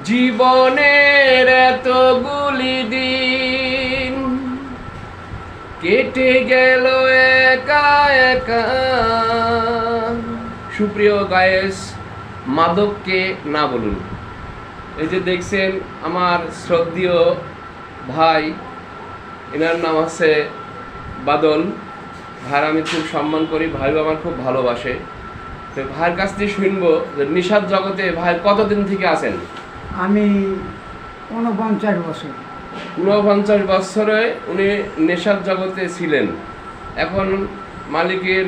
জীবনের এতগুলি দিন কেটে গেল একা একা। সুপ্রিয় গায়েস, মাদককে না বলুন। এই যে দেখছেন আমার শ্রদ্ধেয় ভাই, এনার নাম আছে বাদল। ভাইয়ের আমি খুব সম্মান করি, ভাই আমার খুব ভালোবাসে। তো ভাইয়ের কাছ থেকে শুনবো যে নিশার জগতে ভাই কতদিন থেকে আছেন? আমি 49 বছর। 49 বছরে উনি নেশার জগতে ছিলেন। এখন মালিকের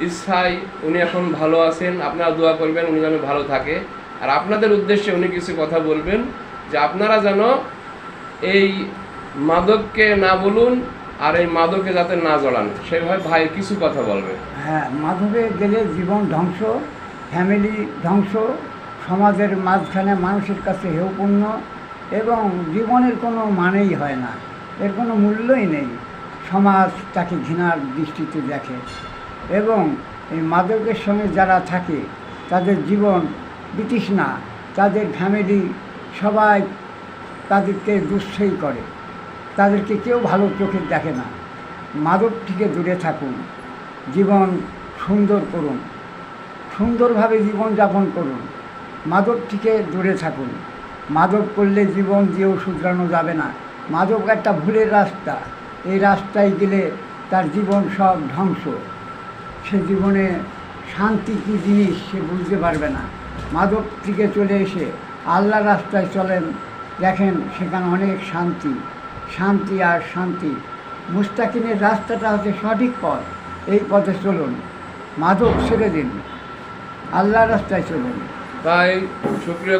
ইচ্ছায় উনি এখন ভালো আছেন। আপনারা দোয়া করবেন উনি যেন ভালো থাকে। আর আপনাদের উদ্দেশ্যে উনি কিছু কথা বলবেন, যে আপনারা যেন এই মাদককে না বলুন আর এই মাদকে যাতে না জড়ান, সেভাবে ভাই কিছু কথা বলবে। হ্যাঁ, মাদকে গেলে জীবন ধ্বংস, ফ্যামিলি ধ্বংস, সমাজের মাঝখানে মানুষের কাছে হেয়পূর্ণ, এবং জীবনের কোনো মানেই হয় না, এর কোনো মূল্যই নেই। সমাজ তাকে ঘৃণার দৃষ্টিতে দেখে, এবং এই মাদকের সঙ্গে যারা থাকে তাদের জীবন বিতৃষ্ণা, তাদের ফ্যামিলি সবাই তাদেরকে দুঃসই করে, তাদেরকে কেউ ভালো চোখে দেখে না। মাদক থেকে দূরে থাকুন, জীবন সুন্দর করুন, সুন্দরভাবে জীবনযাপন করুন, মাদক থেকে দূরে থাকুন। মাদক করলে জীবন দিয়েও শুধরানো যাবে না। মাদক একটা ভুলের রাস্তা, এই রাস্তায় গেলে তার জীবন সব ধ্বংস। সে জীবনে শান্তি কী জিনিস সে বুঝতে পারবে না। মাদক থেকে চলে এসে আল্লাহ রাস্তায় চলেন, দেখেন সেখানে অনেক শান্তি, শান্তি আর শান্তি। মুস্তাকিমের রাস্তাটা হচ্ছে সঠিক পথ, এই পথে চলুন, মাদক ছেড়ে দিন, আল্লাহ রাস্তায় চলুন। তাই সুপ্রিয়